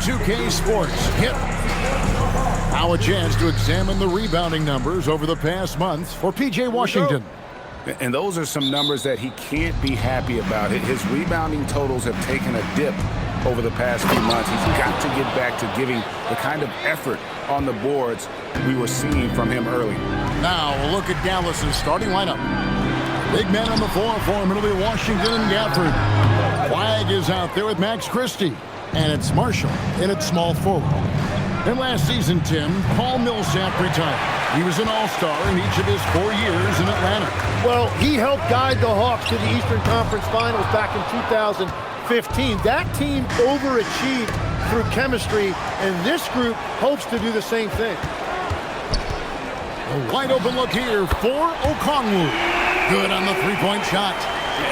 2K Sports. Hit. Now a chance to examine the rebounding numbers over the past month for P.J. Washington. And those are some numbers that he can't be happy about. His rebounding totals have taken a dip over the past few months. He's got to get back to giving the kind of effort on the boards we were seeing from him early. Now a look at Dallas's starting lineup. Big man on the floor for him. It'll be Washington and Gafford. Flag is out there with Max Christie. And it's Marshall in at small forward. And last season, Tim, Paul Millsap retired. He was an all-star in each of his 4 years in Atlanta. Well, he helped guide the Hawks to the Eastern Conference Finals back in 2015. That team overachieved through chemistry, and this group hopes to do the same thing. A wide-open look here for Okongwu. Good on the three-point shot.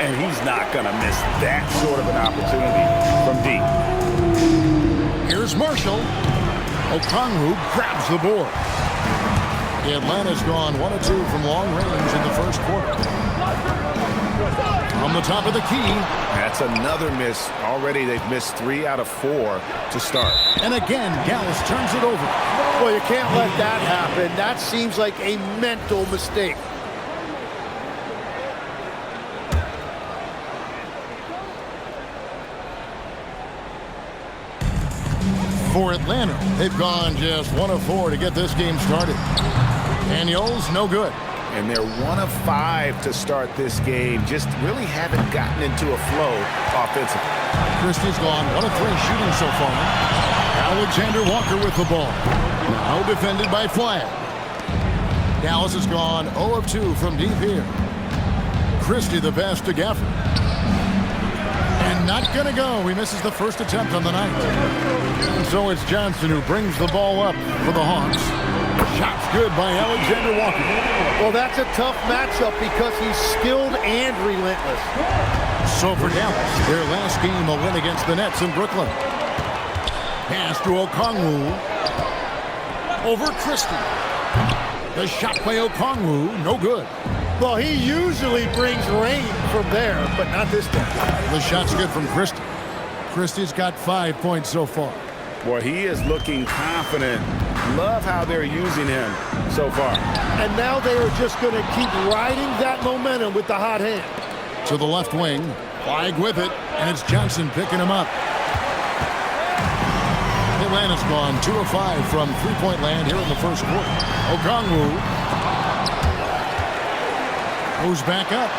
And he's not going to miss that sort of an opportunity from deep. Here's Marshall. Okongwu grabs the board. Atlanta's gone 1 of 2 from long range in the first quarter. From the top of the key. That's another miss. Already they've missed 3 out of 4 to start. And again, Dallas turns it over. Well, you can't let that happen. That seems like a mental mistake. For Atlanta, they've gone just 1 of 4 to get this game started. Daniels, no good. And they're 1 of 5 to start this game. Just really haven't gotten into a flow offensively. Christie's gone 1 of 3 shooting so far. Alexander Walker with the ball. Now defended by Flag. Dallas has gone 0 of 2 from deep here. Christie the pass to Gafford. And not going to go. He misses the first attempt on the night. And so it's Johnson who brings the ball up for the Hawks. Shot's good by Alexander Walker. Well, that's a tough matchup because he's skilled and relentless. So for Dallas, their last game a win against the Nets in Brooklyn. Pass to Okongwu. Over Christie. The shot by Okongwu, no good. Well, he usually brings rain from there, but not this time. The shot's good from Christie. Christie's got 5 points so far. Boy, he is looking confident. Love how they're using him so far. And now they are just going to keep riding that momentum with the hot hand. To the left wing. Flag with it, and it's Johnson picking him up. Atlanta's gone 2 of 5 from three-point land here in the first quarter. Okongwu moves back up.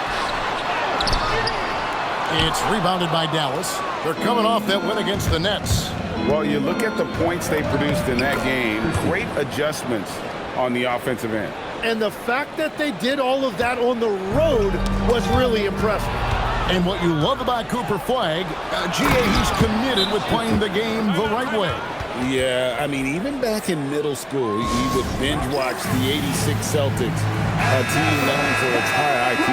It's rebounded by Dallas. They're coming off that win against the Nets. Well, you look at the points they produced in that game. Great adjustments on the offensive end. And the fact that they did all of that on the road was really impressive. And what you love about Cooper Flag, he's committed with playing the game the right way. Yeah, I mean, even back in middle school, he would binge watch the '86 Celtics, a team known for its high IQ.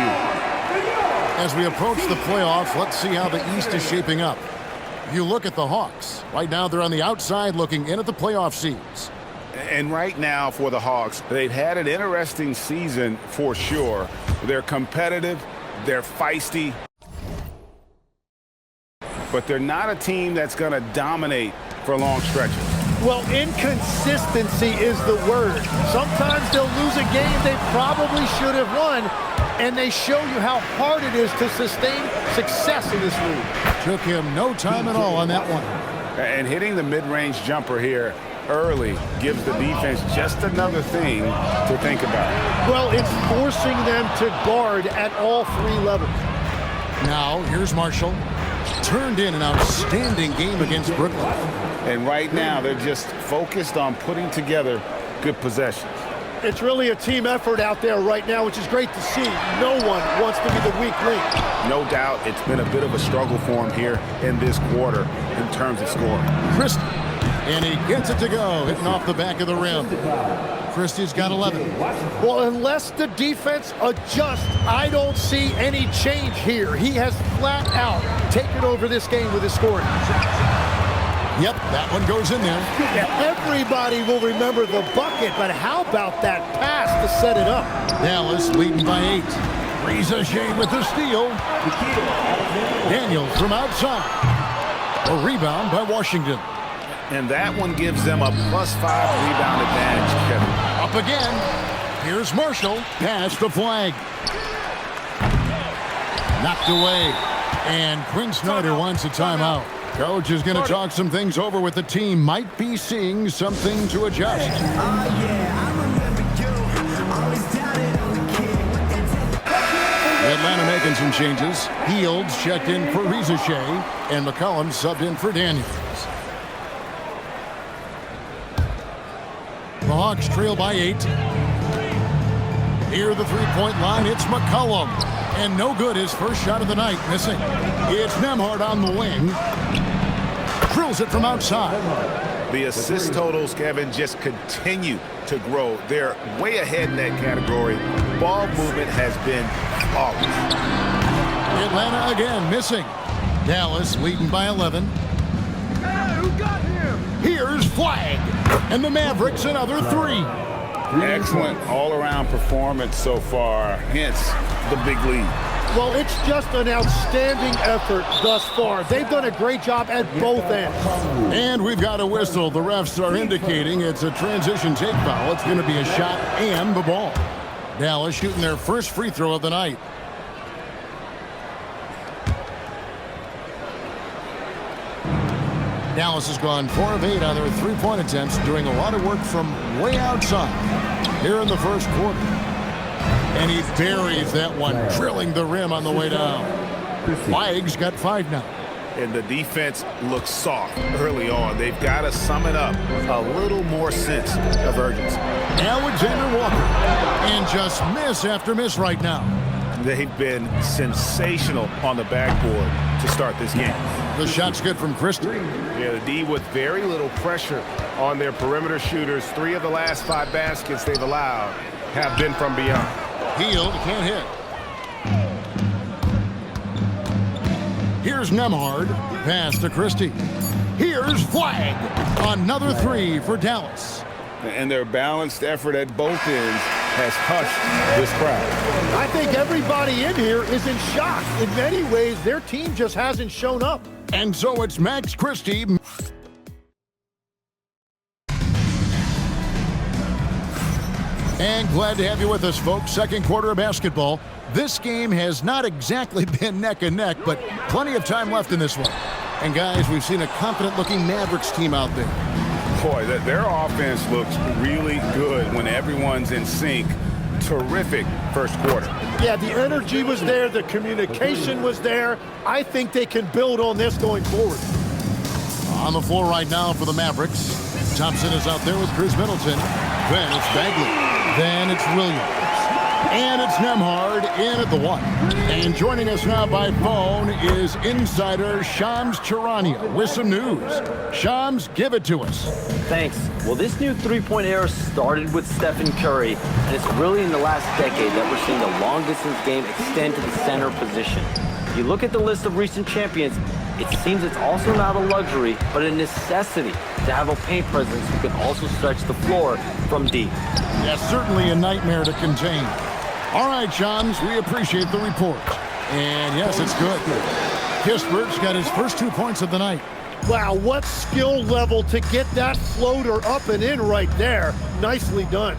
As we approach the playoffs, let's see how the East is shaping up. You look at the Hawks. Right now, they're on the outside looking in at the playoff seeds. And right now for the Hawks, they've had an interesting season for sure. They're competitive, they're feisty, but they're not a team that's going to dominate for long stretches. Well, inconsistency is the word. Sometimes they'll lose a game they probably should have won, and they show you how hard it is to sustain success in this league. Took him no time at all on that one. And hitting the mid-range jumper here early gives the defense just another thing to think about. Well, it's forcing them to guard at all 3 levels. Now, here's Marshall. Turned in an outstanding game against Brooklyn. And right now, they're just focused on putting together good possessions. It's really a team effort out there right now, which is great to see. No one wants to be the weak link. No doubt it's been a bit of a struggle for him here in this quarter in terms of scoring. Christie, and he gets it to go, hitting off the back of the rim. Christie's got 11. Well, unless the defense adjusts, I don't see any change here. He has flat out taken over this game with his scoring. Yep, that one goes in there. Everybody will remember the bucket, but how about that pass to set it up? Dallas leading by 8. Riza with the steal. Daniels from outside. A rebound by Washington. And that one gives them a +5 rebound advantage, Kevin. Up again. Here's Marshall. Pass the flag. Knocked away. And Quinn Snyder wants a timeout. Coach is going to talk some things over with the team. Might be seeing something to adjust. Atlanta making some changes. Fields checked in for Rizachet, and McCollum subbed in for Daniels. The Hawks trail by 8. Near the three-point line, it's McCollum. And no good, his first shot of the night, missing. It's Nembhard on the wing. Drills it from outside. The assist totals, Kevin, just continue to grow. They're way ahead in that category. Ball movement has been flawless. Atlanta again missing. Dallas leading by 11. Hey, who got him? Here's Flag. And the Mavericks another 3. Excellent all-around performance so far, hence the big lead. Well, it's just an outstanding effort thus far. They've done a great job at both ends. And we've got a whistle. The refs are indicating it's a transition take foul. It's going to be a shot and the ball. Dallas shooting their first free throw of the night. Dallas has gone 4 of 8 on their three-point attempts, doing a lot of work from way outside here in the first quarter. And he buries that one, drilling the rim on the way down. Flag's got 5 now. And the defense looks soft early on. They've got to sum it up. A little more sense of urgency. Alexander Walker. And just miss after miss right now. They've been sensational on the backboard to start this game. The shot's good from Christie. Yeah, the D with very little pressure on their perimeter shooters. 3 of the last 5 baskets they've allowed have been from beyond. Hield can't hit. Here's Nembhard. Pass to Christie. Here's Flag. Another 3 for Dallas. And their balanced effort at both ends has hushed this crowd. I think everybody in here is in shock. In many ways, their team just hasn't shown up. And so it's Max Christie. And glad to have you with us, folks. Second quarter of basketball. This game has not exactly been neck and neck, but plenty of time left in this one. And guys, we've seen a confident-looking Mavericks team out there. Boy, their offense looks really good when everyone's in sync. Terrific first quarter. Yeah, the energy was there. The communication was there. I think they can build on this going forward. On the floor right now for the Mavericks. Thompson is out there with Chris Middleton. Then it's Bagley. Then it's Williams. And it's Nembhard in at the 1. And joining us now by phone is insider Shams Charania with some news. Shams, give it to us. Thanks. Well, this new three-point era started with Stephen Curry, and it's really in the last decade that we're seeing the long-distance game extend to the center position. You look at the list of recent champions, it seems it's also not a luxury, but a necessity to have a paint presence who can also stretch the floor from deep. Yeah, certainly a nightmare to contain. All right, Shams, we appreciate the report. And yes, it's good. Kispert's got his first 2 points of the night. Wow, what skill level to get that floater up and in right there. Nicely done.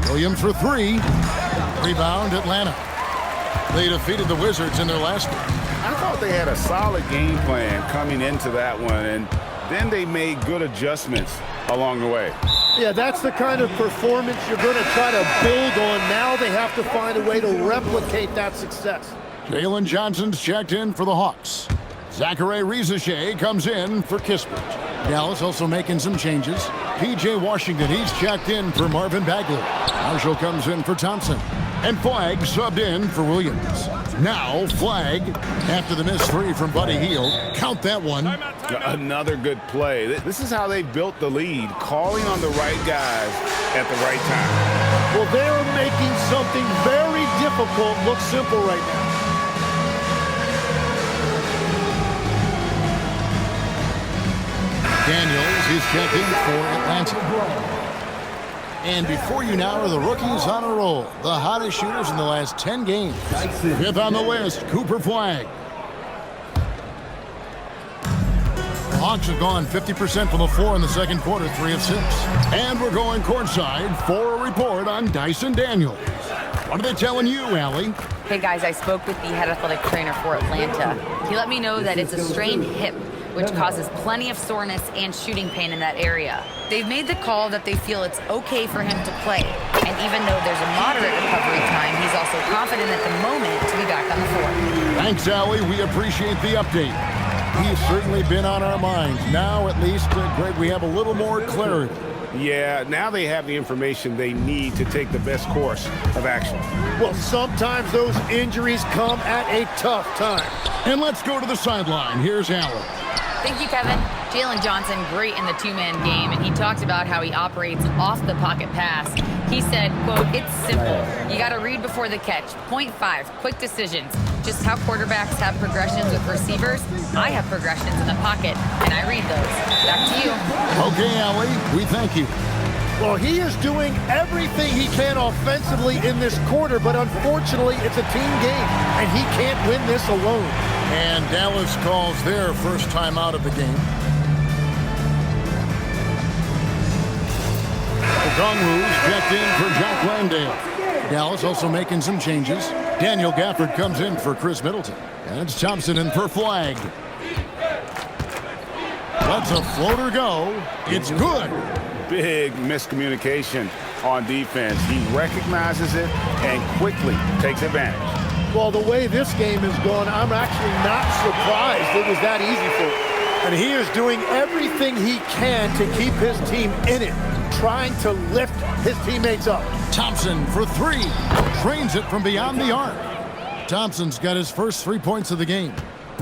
Williams for 3. Rebound, Atlanta. They defeated the Wizards in their last one. I thought they had a solid game plan coming into that one, and then they made good adjustments along the way. Yeah, that's the kind of performance you're going to try to build on. Now they have to find a way to replicate that success. Jalen Johnson's checked in for the Hawks. Zachary Rizachet comes in for Kispert. Dallas also making some changes. P.J. Washington, he's checked in for Marvin Bagley. Marshall comes in for Thompson. And Flag subbed in for Williams. Now Flag, after the missed 3 from Buddy Hield. Count that one. Another good play. This is how they built the lead, calling on the right guys at the right time. Well, they're making something very difficult look simple right now. Daniels, he's checked in for Atlanta. And before you now are the rookies on a roll. The hottest shooters in the last 10 games. 5th on the list, Cooper Flag. Hawks have gone 50% from the floor in the second quarter, 3 of 6. And we're going courtside for a report on Dyson Daniels. What are they telling you, Allie? Hey guys, I spoke with the head athletic trainer for Atlanta. He let me know that it's a strained hip, which causes plenty of soreness and shooting pain in that area. They've made the call that they feel it's okay for him to play. And even though there's a moderate recovery time, he's also confident at the moment to be back on the floor. Thanks, Allie. We appreciate the update. He's certainly been on our minds. Now, at least, Greg, we have a little more clarity. Yeah, now they have the information they need to take the best course of action. Well, sometimes those injuries come at a tough time. And let's go to the sideline. Here's Allen. Thank you, Kevin. Jalen Johnson, great in the two-man game, and he talked about how he operates off the pocket pass. He said, quote, "It's simple. You got to read before the catch. Point 5, quick decisions. Just how quarterbacks have progressions with receivers, I have progressions in the pocket, and I read those." Back to you. Okay, Allie, we thank you. Well, he is doing everything he can offensively in this quarter, but unfortunately, it's a team game, and he can't win this alone. And Dallas calls their first time out of the game. Okongwu's checked in for Jack Landale. Dallas also making some changes. Daniel Gafford comes in for Chris Middleton. And it's Thompson in for Flagg. Lets a floater go. It's good. Big miscommunication on defense. He recognizes it and quickly takes advantage. Well, the way this game has gone, I'm actually not surprised it was that easy for him. And he is doing everything he can to keep his team in it, trying to lift his teammates up. Thompson for 3. Trains it from beyond the arc. Thompson's got his first 3 points of the game.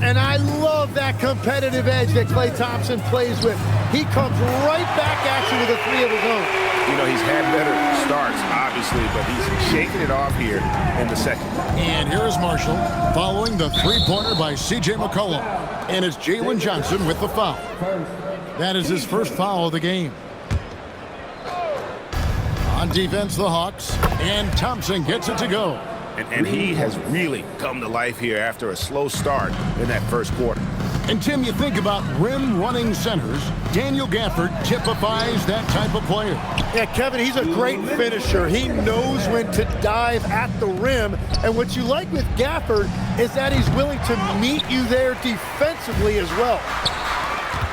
And I love that competitive edge that Klay Thompson plays with. He comes right back at you with a 3 of his own. You know, he's had better starts, obviously, but he's shaking it off here in the second. And here is Marshall following the 3-pointer by C.J. McCollum. And it's Jalen Johnson with the foul. That is his first foul of the game. On defense, the Hawks. And Thompson gets it to go. And he has really come to life here after a slow start in that first quarter. And, Tim, you think about rim-running centers, Daniel Gafford typifies that type of player. Yeah, Kevin, he's a great finisher. He knows when to dive at the rim. And what you like with Gafford is that he's willing to meet you there defensively as well.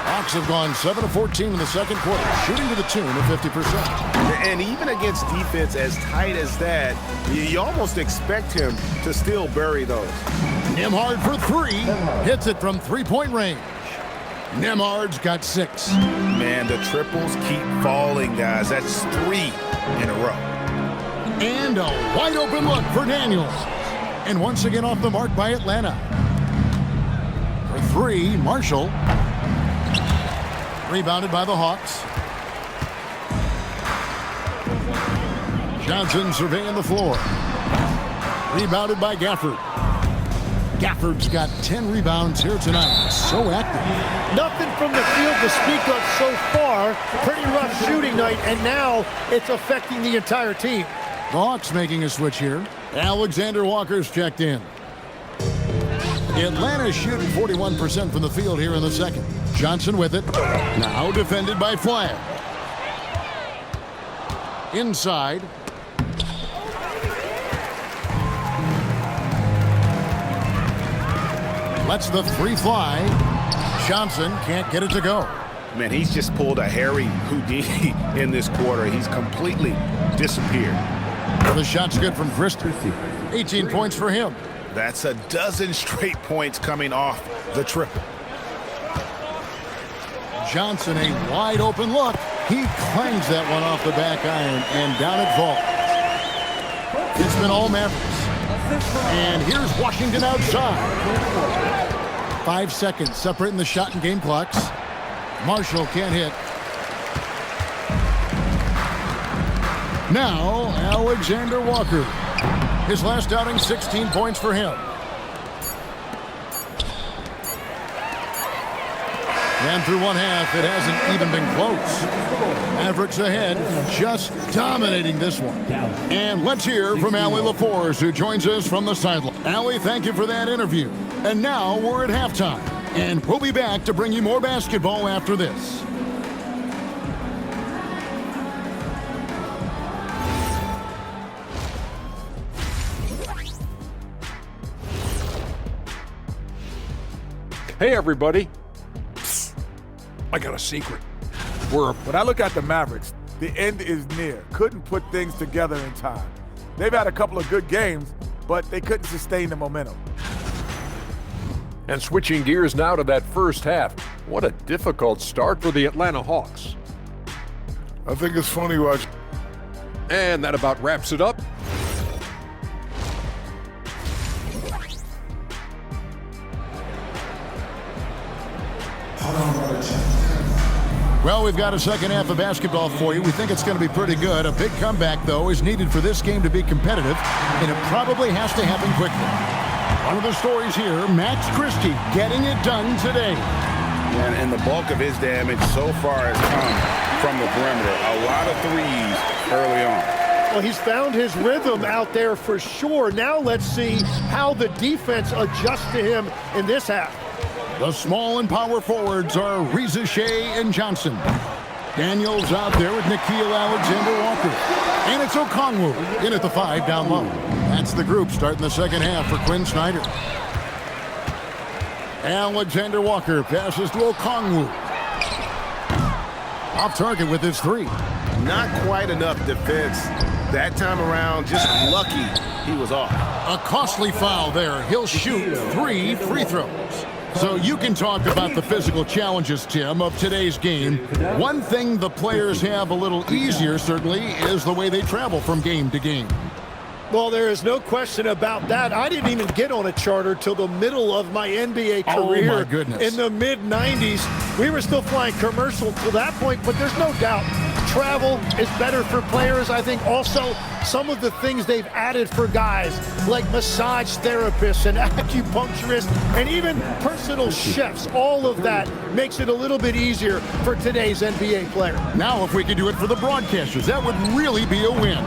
Hawks have gone 7 of 14 in the second quarter, shooting to the tune of 50%. And even against defense as tight as that, you almost expect him to still bury those. Nembhard for 3, hits it from 3-point range. Nembhard's got 6. Man, the triples keep falling, guys. That's 3 in a row. And a wide open look for Daniels. And once again off the mark by Atlanta. For 3, Marshall. Rebounded by the Hawks. Johnson surveying the floor. Rebounded by Gafford. Gafford's got 10 rebounds here tonight. So active. Nothing from the field to speak of so far. Pretty rough shooting night, and now it's affecting the entire team. The Hawks making a switch here. Alexander Walker's checked in. Atlanta's shooting 41% from the field here in the second. Johnson with it. Now defended by Flagg. Inside. Lets the 3 fly. Johnson can't get it to go. Man, he's just pulled a Harry Houdini in this quarter. He's completely disappeared. The shot's good from Christie. 18 points for him. That's a dozen straight points coming off the triple. Johnson, a wide open look. He clangs that one off the back iron, and down it falls. It's been all Mavericks. And here's Washington outside. 5 seconds separating the shot and game clocks. Marshall can't hit. Now, Alexander Walker. His last outing, 16 points for him. And through one half, it hasn't even been close. Mavericks ahead, just dominating this one. And let's hear from Allie LaForce, who joins us from the sideline. Allie, thank you for that interview. And now we're at halftime. And we'll be back to bring you more basketball after this. Hey, everybody. Psst. I got a secret. When I look at the Mavericks, the end is near. Couldn't put things together in time. They've had a couple of good games, but they couldn't sustain the momentum. And switching gears now to that first half. What a difficult start for the Atlanta Hawks. I think it's funny watching. And that about wraps it up. Well, we've got a second half of basketball for you. We think it's going to be pretty good. A big comeback, though, is needed for this game to be competitive, and it probably has to happen quickly. One of the stories here, Max Christie getting it done today. And the bulk of his damage so far has come from the perimeter. A lot of threes early on. Well, he's found his rhythm out there for sure. Now let's see how the defense adjusts to him in this half. The small and power forwards are Reza Shea and Johnson. Daniels out there with Nickeil Alexander-Walker. And it's Okongwu in at the 5 down low. That's the group starting the second half for Quinn Snyder. Alexander-Walker passes to Okongwu. Off target with his 3. Not quite enough defense. That time around, just lucky he was off. A costly foul there. He'll shoot 3 free throws. So you can talk about the physical challenges, Tim, of today's game. One thing the players have a little easier, certainly, is the way they travel from game to game. Well, there is no question about that. I didn't even get on a charter till the middle of my NBA career. Oh, my goodness. In the mid-90s. We were still flying commercial to that point, but there's no doubt travel is better for players. I think also some of the things they've added for guys like massage therapists and acupuncturists and even personal chefs, all of that makes it a little bit easier for today's NBA player. Now, if we could do it for the broadcasters, that would really be a win.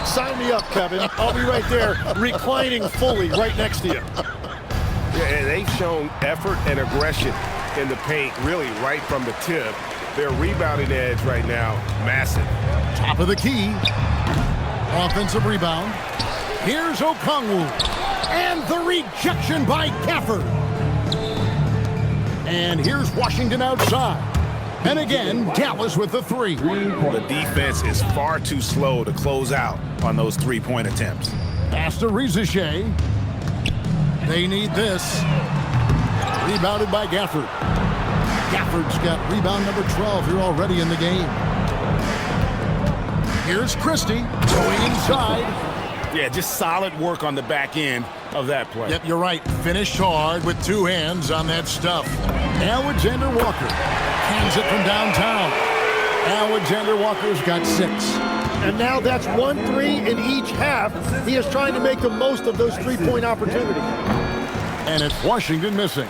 Sign me up, Kevin. I'll be right there reclining fully right next to you. Yeah, and they've shown effort and aggression in the paint really right from the tip. Their rebounding edge right now, massive. Top of the key. Offensive rebound. Here's Okongwu. And the rejection by Gafford. And here's Washington outside. And again, Dallas with the 3. The defense is far too slow to close out on those three-point attempts. Pass to Reza Shea. They need this. Rebounded by Gafford. Gafford's got rebound number 12 here already in the game. Here's Christie going inside. Yeah, just solid work on the back end of that play. Yep, you're right. Finished hard with 2 hands on that stuff. Alexander-Walker hands it from downtown. Alexander-Walker's got 6. And now that's 1 3 in each half. He is trying to make the most of those 3-point opportunities. And it's Washington missing.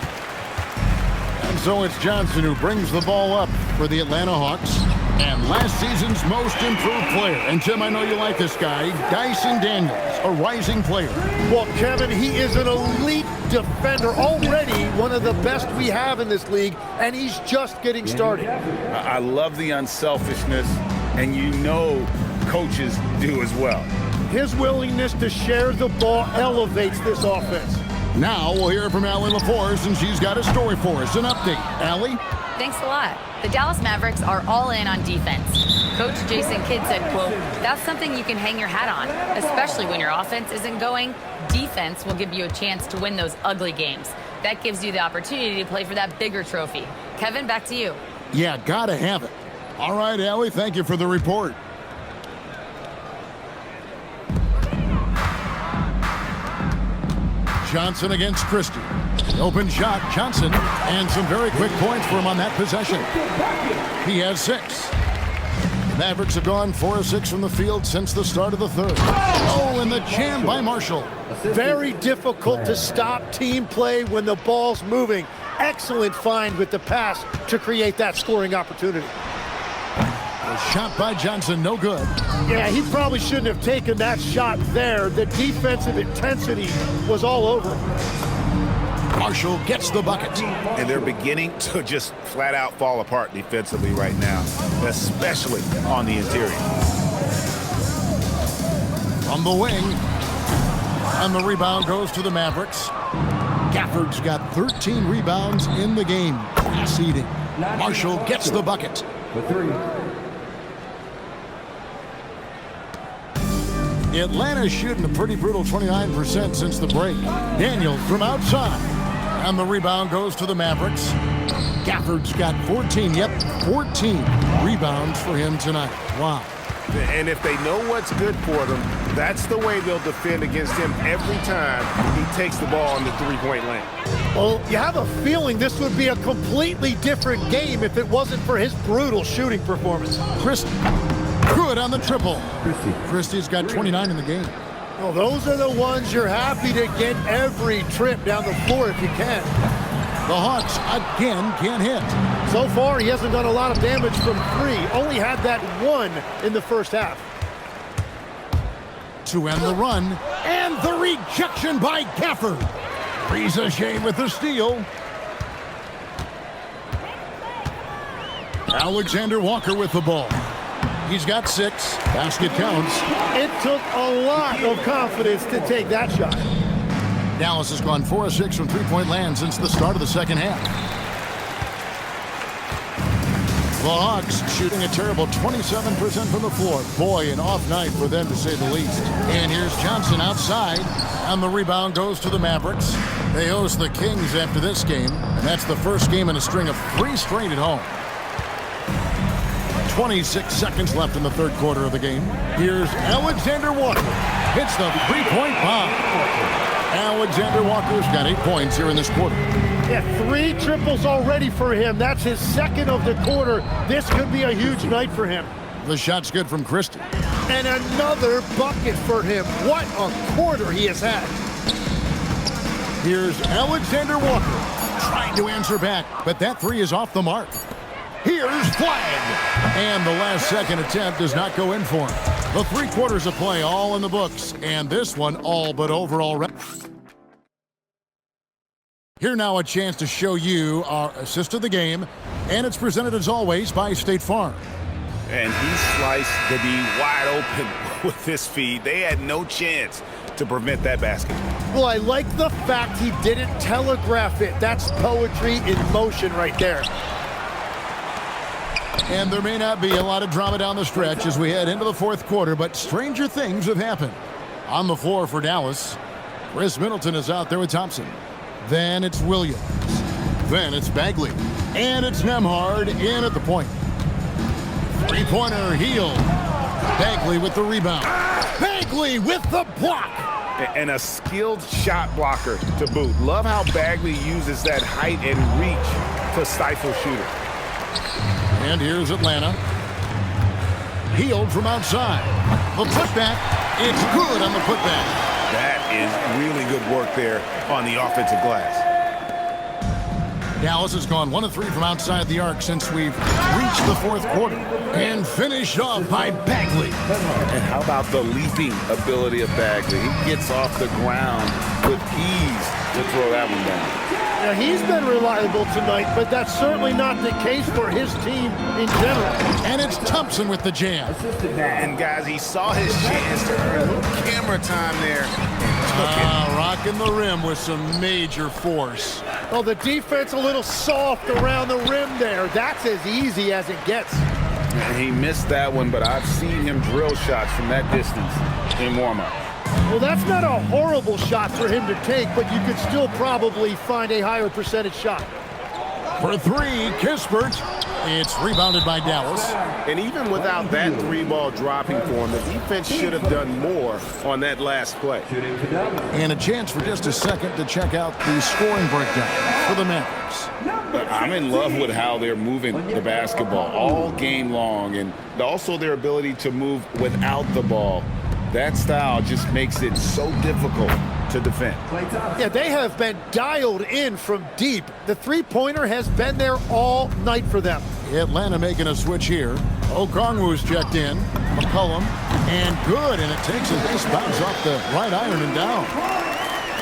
And so it's Johnson who brings the ball up for the Atlanta Hawks. And last season's most improved player. And Tim, I know you like this guy, Dyson Daniels, a rising player. Well, Kevin, he is an elite defender, already one of the best we have in this league, and he's just getting started. I love the unselfishness, and you know coaches do as well. His willingness to share the ball elevates this offense. Now we'll hear from Allie LaForce, and she's got a story for us. An update. Allie? Thanks a lot. The Dallas Mavericks are all in on defense. Coach Jason Kidd said, quote, "That's something you can hang your hat on, especially when your offense isn't going. Defense will give you a chance to win those ugly games. That gives you the opportunity to play for that bigger trophy." Kevin, back to you. Yeah, gotta have it. All right, Allie, thank you for the report. Johnson against Christie. Open shot, Johnson, and some very quick points for him on that possession. He has 6. Mavericks have gone 4 of 6 from the field since the start of the third. Oh, and the jam by Marshall. Very difficult to stop team play when the ball's moving. Excellent find with the pass to create that scoring opportunity. A shot by Johnson, no good. Yeah, he probably shouldn't have taken that shot there. The defensive intensity was all over him. Marshall gets the bucket. And they're beginning to just flat out fall apart defensively right now, especially on the interior. From the wing. And the rebound goes to the Mavericks. Gafford's got 13 rebounds in the game. Pass eating. Marshall gets the bucket. Atlanta's shooting a pretty brutal 29% since the break. Daniels from outside. And the rebound goes to the Mavericks. Gafford's got 14 rebounds for him tonight. Wow. And if they know what's good for them, that's the way they'll defend against him every time he takes the ball in the three-point lane. Well, you have a feeling this would be a completely different game if it wasn't for his brutal shooting performance. Christie, good on the triple. Christie's got 29 in the game. Well, those are the ones you're happy to get every trip down the floor if you can. The Hawks again can't hit. So far, he hasn't done a lot of damage from three. Only had that one in the first half. To end the run, and the rejection by Gafford. Rizachet with the steal. Alexander Walker with the ball. He's got 6. Basket counts. It took a lot of confidence to take that shot. Dallas has gone 4 of 6 from three-point land since the start of the second half. The Hawks shooting a terrible 27% from the floor. Boy, an off night for them to say the least. And here's Johnson outside, and the rebound goes to the Mavericks. They host the Kings after this game, and that's the first game in a string of 3 straight at home. 26 seconds left in the third quarter of the game. Here's Alexander Walker. Hits the three-point bomb. Alexander Walker's got 8 points here in this quarter. Yeah, 3 triples already for him. That's his second of the quarter. This could be a huge night for him. The shot's good from Christie. And another bucket for him. What a quarter he has had. Here's Alexander Walker trying to answer back, but that 3 is off the mark. Here's Flagg. And the last second attempt does not go in for him. The 3 quarters of play all in the books, and this one all but over already. Here now a chance to show you our assist of the game, and it's presented as always by State Farm. And he sliced the D wide open with this feed. They had no chance to prevent that basket. Well, I like the fact he didn't telegraph it. That's poetry in motion right there. And there may not be a lot of drama down the stretch as we head into the fourth quarter, but stranger things have happened. On the floor for Dallas, Chris Middleton is out there with Thompson. Then it's Williams. Then it's Bagley. And it's Nembhard in at the point. Three-pointer, Hield. Bagley with the rebound. Bagley with the block. And a skilled shot blocker to boot. Love how Bagley uses that height and reach to stifle shooters. And here's Atlanta. Hield from outside. The putback. It's good on the putback. That is really good work there on the offensive glass. Dallas has gone 1 of 3 from outside the arc since we've reached the fourth quarter. And finished off by Bagley. And how about the leaping ability of Bagley? He gets off the ground with ease to throw that one down. Now, he's been reliable tonight, but that's certainly not the case for his team in general. And it's Thompson with the jam. And guys, he saw his chance to earn a little camera time there. Rocking the rim with some major force. Well, the defense a little soft around the rim there. That's as easy as it gets. He missed that one, but I've seen him drill shots from that distance in warm-up. Well, that's not a horrible shot for him to take, but you could still probably find a higher percentage shot. For 3, Kispert. It's rebounded by Dallas. And even without that 3-ball dropping for him, the defense should have done more on that last play. And a chance for just a second to check out the scoring breakdown for the Mavericks. But I'm in love with how they're moving the basketball all game long, and also their ability to move without the ball. That style just makes it so difficult to defend. Yeah, they have been dialed in from deep. The three-pointer has been there all night for them. Atlanta making a switch here. Okongwu's checked in. McCollum, and good, and it takes a base bounce off the right iron and down.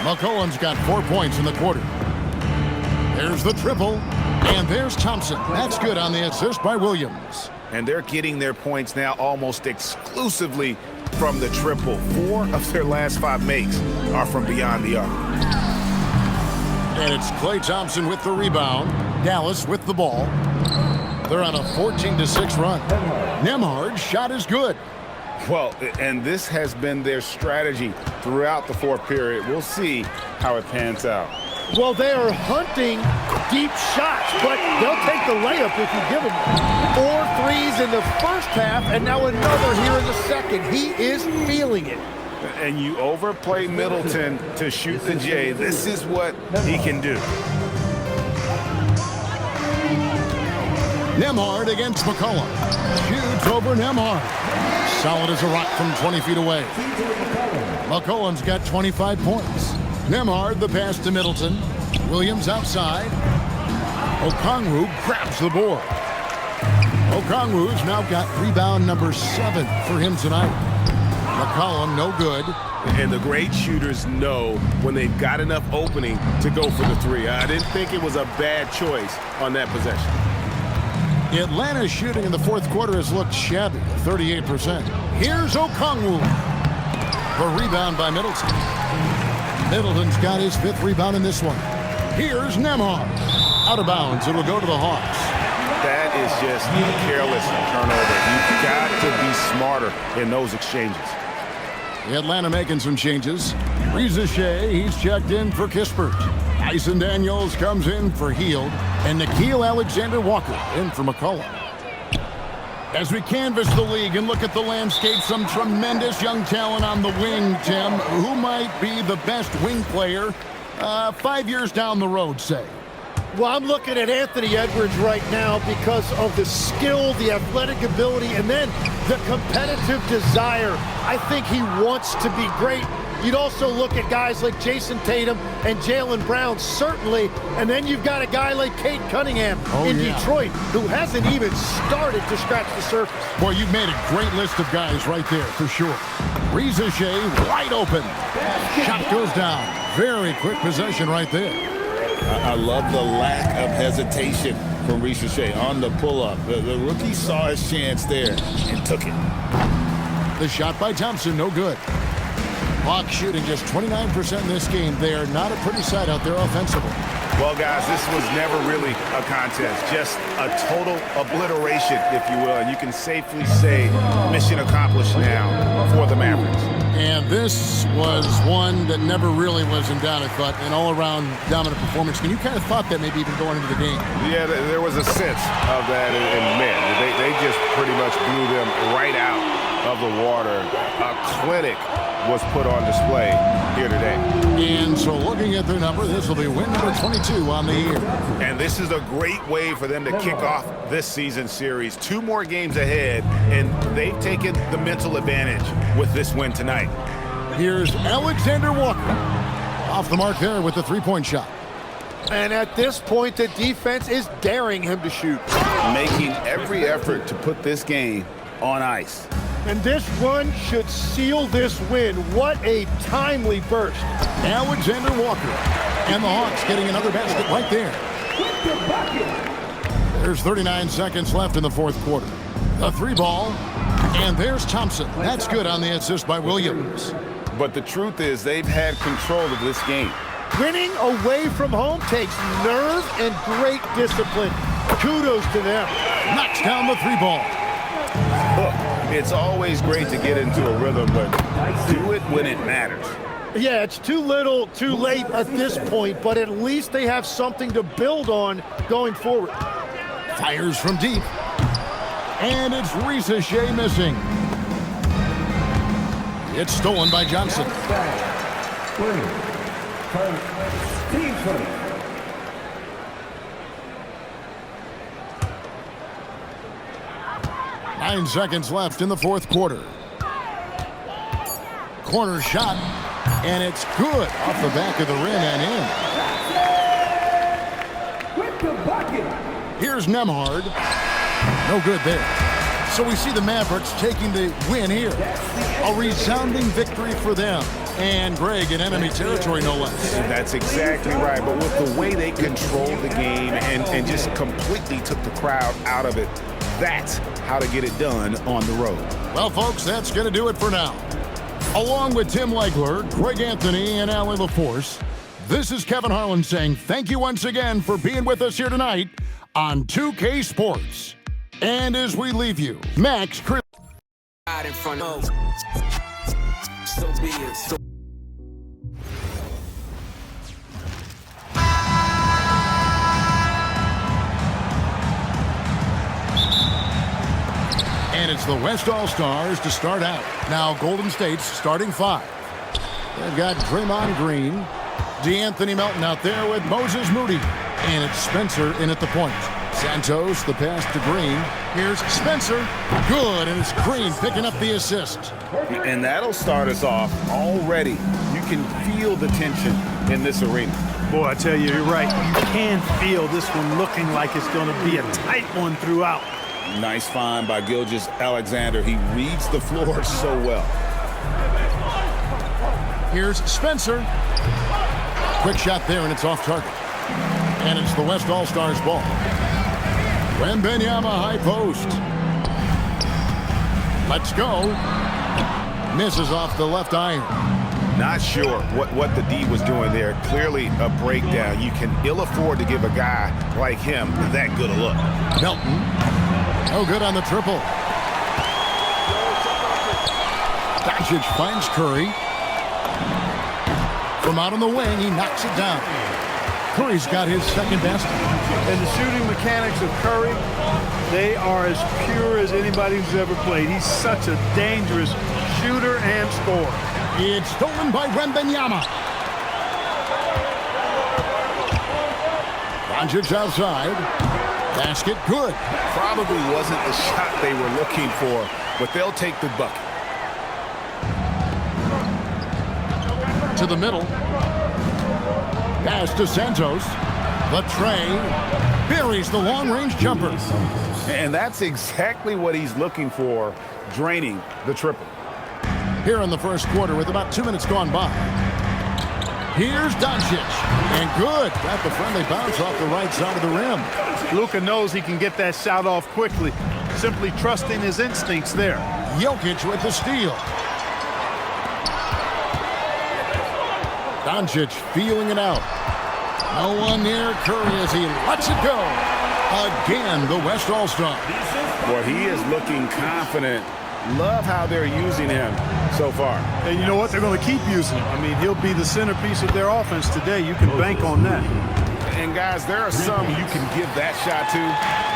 McCollum's got 4 points in the quarter. There's the triple. And there's Thompson. That's good on the assist by Williams. And they're getting their points now almost exclusively from the triple. 4 of their last 5 makes are from beyond the arc. And it's Klay Thompson with the rebound. Dallas with the ball. They're on a 14-6 run. Nembhard's shot is good. Well, and this has been their strategy throughout the fourth period. We'll see how it pans out. Well, they are hunting deep shots, but they'll take the layup if you give them 4 threes in the first half, and now another here in the second. He is feeling it. And you overplay Middleton to shoot the J. This is what he can do. Nembhard against McCollum. Shoots over Nembhard. Solid as a rock from 20 feet away. McCollum's got 25 points. Nembhard the pass to Middleton. Williams outside. Okongwu grabs the board. Okongwu's now got rebound number 7 for him tonight. McCollum no good. And the great shooters know when they've got enough opening to go for the 3. I didn't think it was a bad choice on that possession. Atlanta's shooting in the fourth quarter has looked shabby, 38%. Here's Okongwu. The rebound by Middleton. Middleton's got his 5th rebound in this one. Here's Nembhard. Out of bounds. It'll go to the Hawks. That is just a careless turnover. You've got to be smarter in those exchanges. Atlanta making some changes. Reza Shea, he's checked in for Kispert. Tyson Daniels comes in for Hield. And Nickeil Alexander-Walker in for McCollum. As we canvass the league and look at the landscape, some tremendous young talent on the wing, Tim. Who might be the best wing player 5 years down the road, say? Well, I'm looking at Anthony Edwards right now because of the skill, the athletic ability, and then the competitive desire. I think he wants to be great. You'd also look at guys like Jason Tatum and Jaylen Brown, certainly. And then you've got a guy like Cade Cunningham in Detroit, who hasn't even started to scratch the surface. Boy, you've made a great list of guys right there, for sure. Reza Shea wide open. Shot goes down. Very quick possession right there. I love the lack of hesitation from Reza Shea on the pull-up. The rookie saw his chance there and took it. The shot by Thompson, no good. Hawks shooting just 29% in this game. They are not a pretty sight out there offensively. Well, guys, this was never really a contest. Just a total obliteration, if you will. And you can safely say mission accomplished now for the Mavericks. And this was one that never really was in doubt, I thought, an all-around dominant performance. And you kind of thought that maybe even going into the game. Yeah, there was a sense of that, and man, they just pretty much blew them right out of the water. A clinic was put on display here today. And so looking at their number, this will be win number 22 on the year. And this is a great way for them to kick off this season series. 2 more games ahead, and they've taken the mental advantage with this win tonight. Here's Alexander Walker. Off the mark there with the 3-point shot. And at this point, the defense is daring him to shoot. Making every effort to put this game on ice. And this run should seal this win. What a timely burst. Alexander Walker. And the Hawks getting another basket right there. There's 39 seconds left in the fourth quarter. The 3-ball. And there's Thompson. That's good on the assist by Williams. But the truth is they've had control of this game. Winning away from home takes nerve and great discipline. Kudos to them. Knocks down the 3-ball. Look, it's always great to get into a rhythm, but do it when it matters. Yeah, it's too little, too late at this point, but at least they have something to build on going forward. Fires from deep. And it's Reza Shea missing. It's stolen by Johnson. 9 seconds left in the fourth quarter. Corner shot, and it's good off the back of the rim and in. Here's Nembhard. No good there. So we see the Mavericks taking the win here. A resounding victory for them. And Greg in enemy territory, no less. That's exactly right. But with the way they controlled the game and just completely took the crowd out of it, that's how to get it done on the road. Well, folks, that's going to do it for now. Along with Tim Legler, Greg Anthony, and Allie LaForce, this is Kevin Harlan saying thank you once again for being with us here tonight on 2K Sports. And as we leave you, Max Chris. Out in front of so be it. So and it's the West All-Stars to start out. Now Golden State's starting 5. They've got Draymond Green, DeAnthony Melton out there with Moses Moody, and it's Spencer in at the point. Santos, the pass to Green. Here's Spencer. Good, and it's Green picking up the assist. And that'll start us off already. You can feel the tension in this arena. Boy, I tell you, you're right. You can feel this one looking like it's going to be a tight one throughout. Nice find by Gilgeous-Alexander. He reads the floor so well. Here's Spencer. Quick shot there, and it's off target. And it's the West All-Stars ball. Wembanyama high post. Let's go. Misses off the left iron. Not sure what the D was doing there. Clearly a breakdown. You can ill afford to give a guy like him that good a look. Melton. No good on the triple. Doncic finds Curry. From out on the wing, he knocks it down. Curry's got his second basket. And the shooting mechanics of Curry, they are as pure as anybody who's ever played. He's such a dangerous shooter and scorer. It's stolen by Wembanyama. Doncic outside. Basket good. Probably wasn't the shot they were looking for, but they'll take the bucket. To the middle. Pass to Santos. The tray buries the long-range jumper. And that's exactly what he's looking for, draining the triple. Here in the first quarter with about 2 minutes gone by. Here's Doncic. And good. Got the friendly bounce off the right side of the rim. Luka knows he can get that shot off quickly, simply trusting his instincts there. Jokic with the steal. Doncic feeling it out. No one near Curry as he lets it go. Again, the West All-Star. Well, he is looking confident. Love how they're using him so far. And you know what? They're going to keep using him. I mean, he'll be the centerpiece of their offense today. You can bank on that. And, guys, there are some you can give that shot to,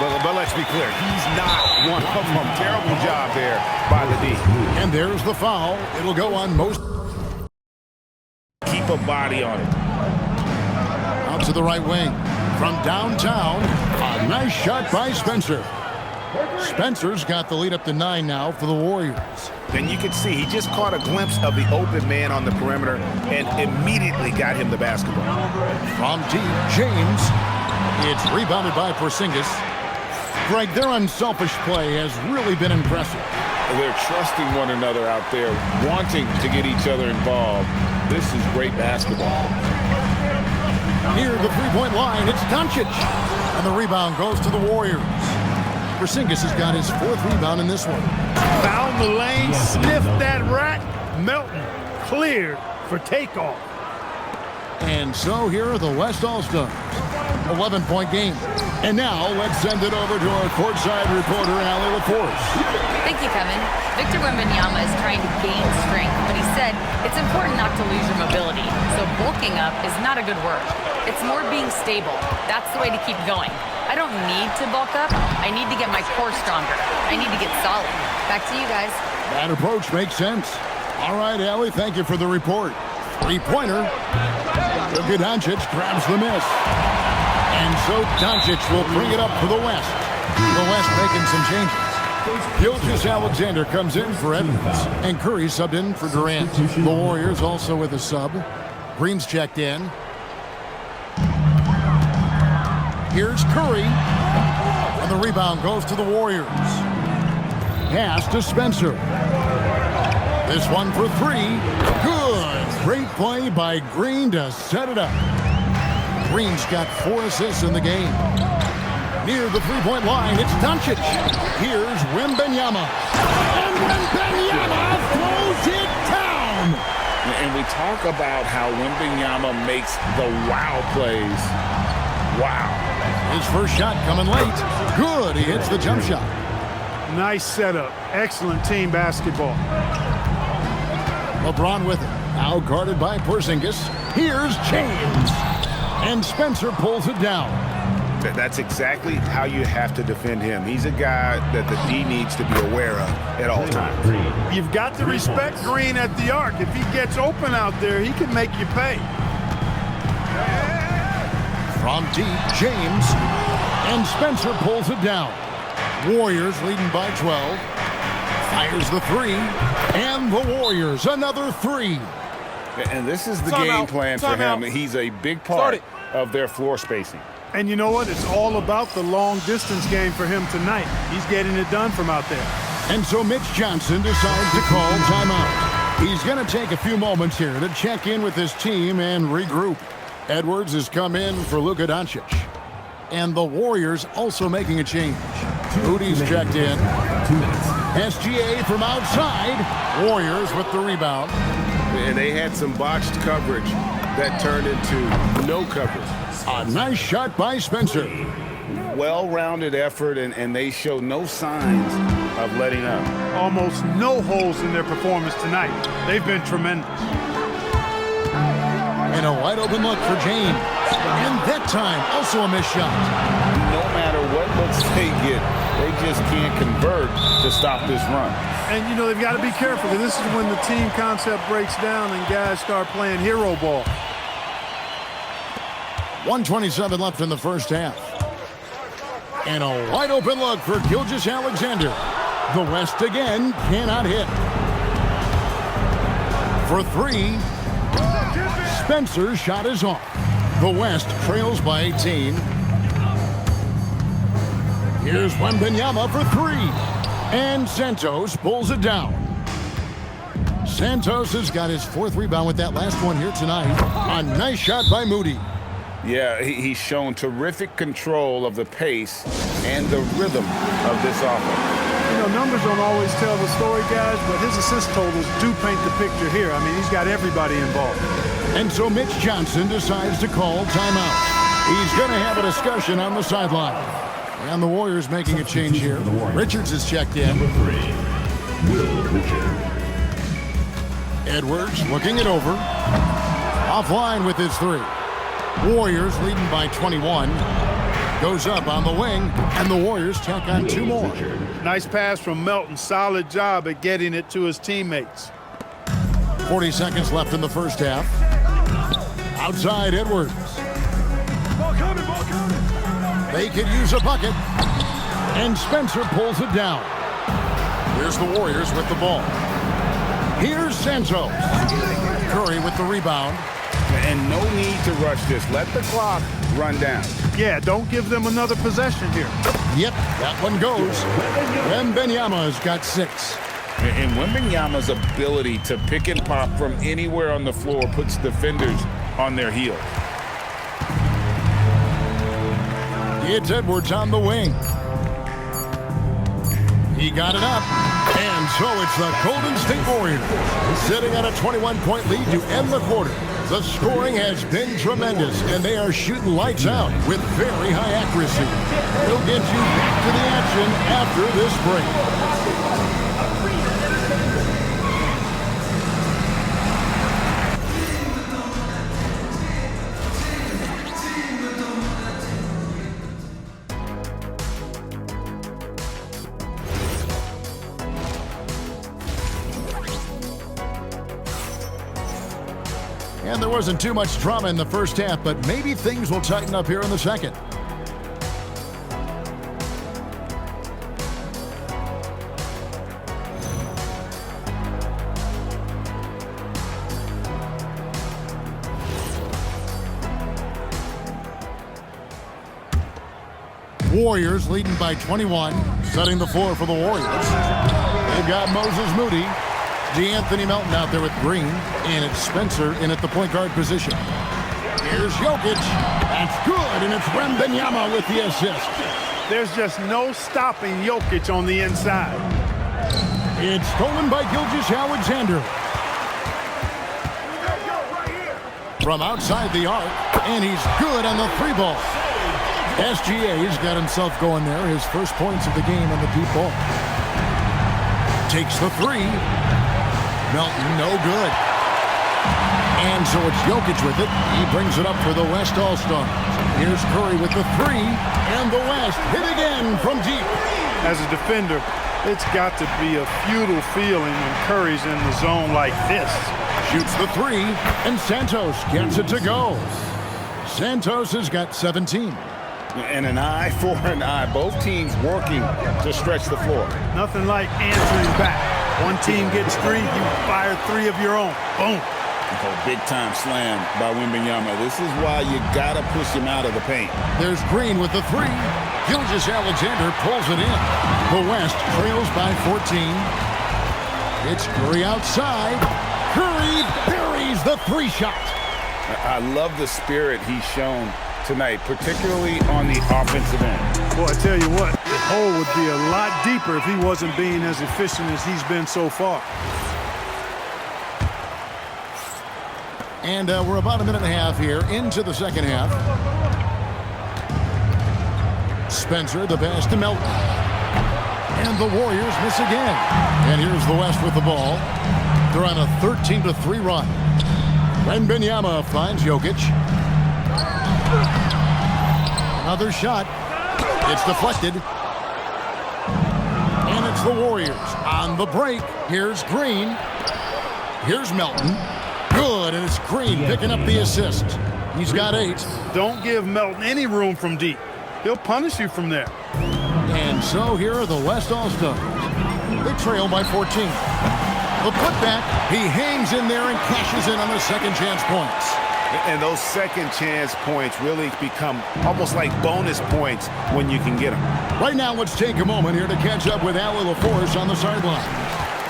but let's be clear. He's not one of them. Terrible job there by the D. And there's the foul. It'll go on most. Keep a body on it. Out to the right wing. From downtown, a nice shot by Spencer. Spencer's got the lead up to 9 now for the Warriors. And you can see he just caught a glimpse of the open man on the perimeter and immediately got him the basketball. From deep, James. It's rebounded by Porzingis. Greg, their unselfish play has really been impressive. They're trusting one another out there, wanting to get each other involved. This is great basketball. Near the three-point line, it's Doncic. And the rebound goes to the Warriors. Porzingis has got his 4th rebound in this one. Found the lane, sniffed that rack. Melton cleared for takeoff. And so here are the West All-Stars. 11-point game. And now let's send it over to our courtside reporter, Allie LaForce. Thank you, Kevin. Victor Wembanyama is trying to gain strength, but he said it's important not to lose your mobility. So bulking up is not a good word. It's more being stable. That's the way to keep going. I don't need to bulk up. I need to get my core stronger. I need to get solid. Back to you guys. That approach makes sense. All right, Allie, thank you for the report. Three-pointer. Luka Doncic grabs the miss. And so Doncic will bring it up for the West. The West making some changes. Gilgeous-Alexander comes in for Edwards. And Curry subbed in for Durant. The Warriors also with a sub. Green's checked in. Here's Curry. And the rebound goes to the Warriors. Pass to Spencer. This one for three. Good. Great play by Green to set it up. Green's got 4 assists in the game. Near the three-point line, it's Doncic. Here's Wembanyama. And Wembanyama throws it down. And we talk about how Wembanyama makes the wow plays. Wow. His first shot coming late. Good. He hits the jump shot. Nice setup. Excellent team basketball. LeBron with it. Now guarded by Porzingis. Here's James. And Spencer pulls it down. That's exactly how you have to defend him. He's a guy that the D needs to be aware of at all times. You've got to respect Green at the arc. If he gets open out there, he can make you pay. From deep, James. And Spencer pulls it down. Warriors leading by 12. Fires the three. And the Warriors another three. And this is the game plan for him. He's a big part of their floor spacing. And you know what? It's all about the long-distance game for him tonight. He's getting it done from out there. And so Mitch Johnson decides to call timeout. He's going to take a few moments here to check in with his team and regroup. Edwards has come in for Luka Doncic. And the Warriors also making a change. Moody's checked in. SGA from outside. Warriors with the rebound. And they had some botched coverage that turned into no coverage. A nice shot by Spencer. Well-rounded effort, and they show no signs of letting up. Almost no holes in their performance tonight. They've been tremendous. And a wide-open look for James. And that time, also a missed shot. No matter what looks they get, they just can't convert to stop this run. And, you know, they've got to be careful. This is when the team concept breaks down and guys start playing hero ball. 1:27 left in the first half. And a wide-open look for Gilgeous-Alexander. The West again cannot hit. For three, Spencer's shot is off. The West trails by 18. Here's Wembanyama for three. And Santos pulls it down. Santos has got his 4th rebound with that last one here tonight. A nice shot by Moody. Yeah, he's shown terrific control of the pace and the rhythm of this offense. You know, numbers don't always tell the story, guys, but his assist totals do paint the picture here. I mean, he's got everybody involved. And so Mitch Johnson decides to call timeout. He's going to have a discussion on the sideline. And the Warriors making a change here. Richards is checked in. Will Richard. Edwards looking it over. Offline with his three. Warriors leading by 21. Goes up on the wing, and the Warriors tack on 2 more. Nice pass from Melton. Solid job at getting it to his teammates. 40 seconds left in the first half. Outside Edwards. They could use a bucket. And Spencer pulls it down. Here's the Warriors with the ball. Here's Santos. Curry with the rebound. And no need to rush this. Let the clock run down. Yeah, don't give them another possession here. Yep, that one goes. Wembanyama's got 6. And Wembanyama's ability to pick and pop from anywhere on the floor puts defenders on their heels. It's Edwards on the wing. He got it up. And so it's the Golden State Warriors sitting on a 21-point lead to end the quarter. The scoring has been tremendous, and they are shooting lights out with very high accuracy. We'll get you back to the action after this break. And there wasn't too much drama in the first half, but maybe things will tighten up here in the second. Warriors leading by 21, setting the floor for the Warriors. They've got Moses Moody. DeAnthony Melton out there with Green, and it's Spencer in at the point guard position. Here's Jokic. That's good, and it's Wembanyama with the assist. There's just no stopping Jokic on the inside. It's stolen by Gilgeous-Alexander. From outside the arc, and he's good on the three ball. SGA's got himself going there. His first points of the game on the deep ball. Takes the three. Melton, no good. And so it's Jokic with it. He brings it up for the West All-Stars. Here's Curry with the three. And the West hit again from deep. As a defender, it's got to be a futile feeling when Curry's in the zone like this. Shoots the three, and Santos gets it to go. Santos has got 17. And an eye for an eye. Both teams working to stretch the floor. Nothing like answering back. One team gets three, you fire three of your own. Boom. Big-time slam by Wembanyama. This is why you got to push him out of the paint. There's Green with the three. Gilgeous-Alexander pulls it in. The West trails by 14. It's Curry outside. Curry buries the three shot. I love the spirit he's shown tonight, particularly on the offensive end. Boy, I tell you what, the hole would be a lot deeper if he wasn't being as efficient as he's been so far. And we're about a minute and a half here into the second half. Spencer, the pass to Melton. And the Warriors miss again. And here's the West with the ball. They're on a 13-3 run. Wembanyama finds Jokic. Another shot. It's deflected. And it's the Warriors on the break. Here's Green. Here's Melton. Good, and it's Green picking up the assist. He's got 8. Don't give Melton any room from deep. He'll punish you from there. And so here are the West All-Stars. They trail by 14. The putback, he hangs in there and cashes in on the second chance points. And those second chance points really become almost like bonus points when you can get them. Right now, let's take a moment here to catch up with Allie LaForce on the sideline.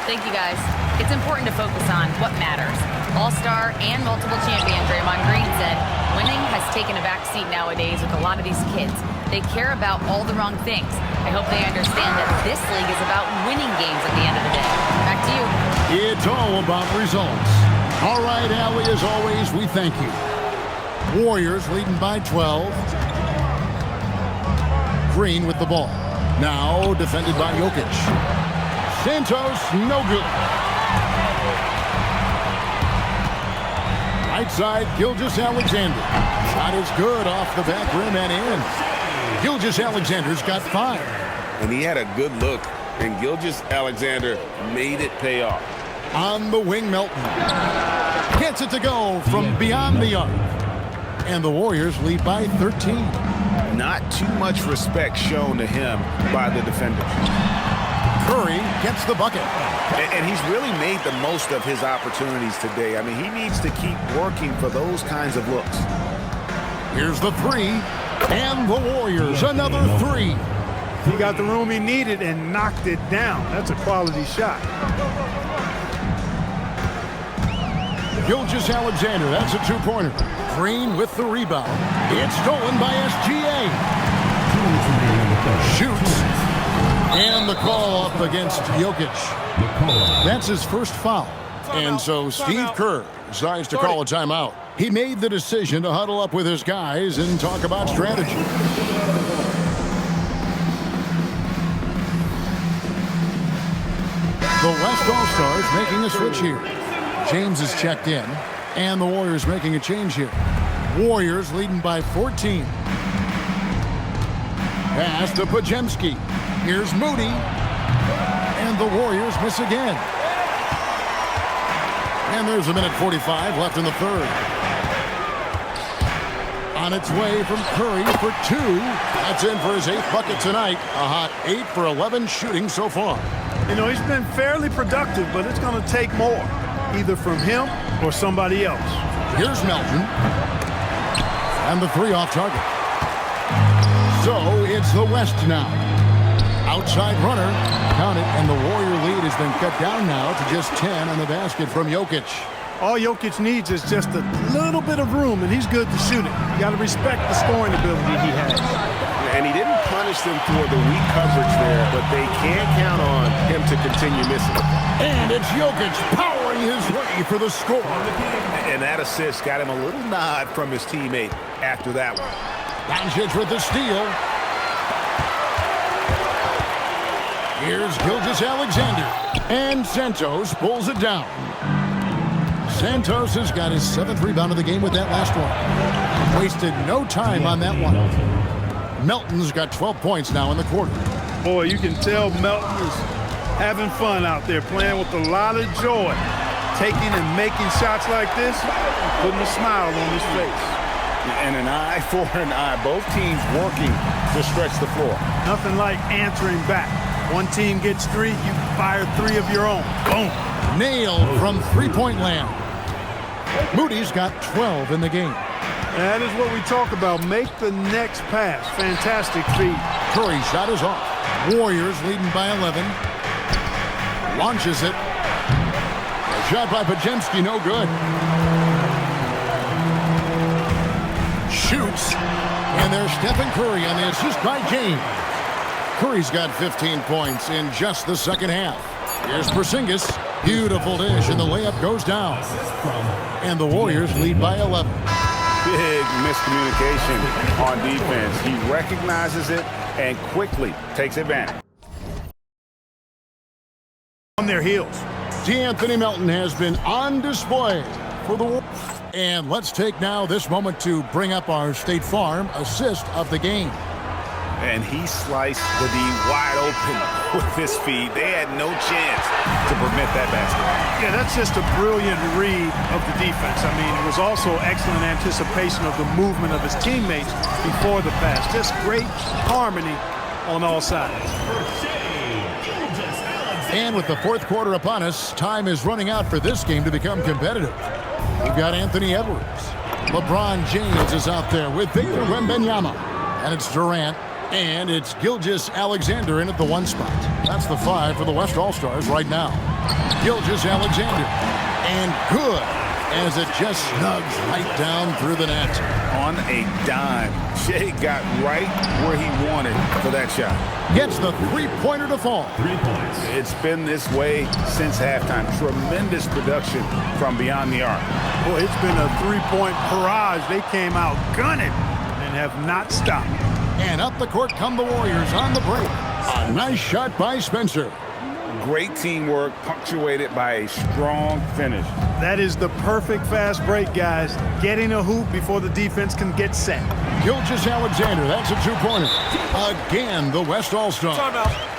Thank you, guys. It's important to focus on what matters. All-star and multiple champion Draymond Green said, winning has taken a back seat nowadays with a lot of these kids. They care about all the wrong things. I hope they understand that this league is about winning games at the end of the day. Back to you. It's all about results. All right, Allie, as always, we thank you. Warriors leading by 12. Green with the ball. Now defended by Jokic. Santos, no good. Right side, Gilgeous-Alexander. Shot is good off the back rim and in. Gilgeous-Alexander's got 5. And he had a good look, and Gilgeous-Alexander made it pay off. On the wing, Melton. Gets it to go from beyond the arc. And the Warriors lead by 13. Not too much respect shown to him by the defender. Curry gets the bucket. And he's really made the most of his opportunities today. I mean, he needs to keep working for those kinds of looks. Here's the three. And the Warriors, another 3. He got the room he needed and knocked it down. That's a quality shot. Gilgeous-Alexander, that's a 2-pointer. Green with the rebound. It's stolen by SGA. Shoots. And the call up against Jokic. That's his first foul. And so Steve Kerr decides to call a timeout. He made the decision to huddle up with his guys and talk about strategy. The West All-Stars making a switch here. James is checked in, and the Warriors making a change here. Warriors leading by 14. Pass to Podziemski. Here's Moody. And the Warriors miss again. And there's a minute 45 left in the third. On its way from Curry for 2. That's in for his 8th bucket tonight. A hot 8 for 11 shooting so far. You know, he's been fairly productive, but it's going to take more, either from him or somebody else. Here's Melton. And the 3 off target. So it's the West now. Outside runner. Count it, and the Warrior lead has been cut down now to just 10 on the basket from Jokic. All Jokic needs is just a little bit of room, and he's good to shoot it. You got to respect the scoring ability he has. And he didn't punish them for the weak coverage there, but they can't count on him to continue missing it. And it's Jokic powering his way for the score. And that assist got him a little nod from his teammate after that one. Doncic with the steal. Here's Gilgeous-Alexander. And Santos pulls it down. Santos has got his 7th rebound of the game with that last one. Wasted no time on that one. Melton's got 12 points now in the quarter. Boy, you can tell Melton is having fun out there, playing with a lot of joy. Taking and making shots like this, putting a smile on his face. And an eye for an eye. Both teams working to stretch the floor. Nothing like answering back. One team gets 3, you fire 3 of your own. Boom. Nailed from three-point land. Moody's got 12 in the game. That is what we talk about. Make the next pass. Fantastic feed. Curry's shot is off. Warriors leading by 11. Launches it. A shot by Podziemski, no good. Shoots. And there's Stephen Curry on the assist by James. Curry's got 15 points in just the second half. Here's Porzingis. Beautiful dish, and the layup goes down. And the Warriors lead by 11. Big miscommunication on defense. He recognizes it and quickly takes advantage. On their heels. D'Anthony Melton has been on display for the Warriors. And let's take now this moment to bring up our State Farm assist of the game. And he sliced the D wide open with his feed. They had no chance to prevent that basket. Yeah, that's just a brilliant read of the defense. I mean, it was also excellent anticipation of the movement of his teammates before the pass. Just great harmony on all sides. And with the fourth quarter upon us, time is running out for this game to become competitive. We've got Anthony Edwards. LeBron James is out there with Victor Wembanyama. And it's Durant. And it's Gilgeous-Alexander in at the 1 spot. That's the 5 for the West All-Stars right now. Gilgeous-Alexander. And good as it just snugs right down through the net. On a dime. Shea got right where he wanted for that shot. Gets the three-pointer to fall. 3 points. It's been this way since halftime. Tremendous production from beyond the arc. Boy, it's been a 3-point barrage. They came out gunning and have not stopped. And up the court come the Warriors on the break. A nice shot by Spencer. Great teamwork punctuated by a strong finish. That is the perfect fast break, guys. Getting a hoop before the defense can get set. Gilgeous-Alexander, that's a 2-pointer. Again, the West All-Star.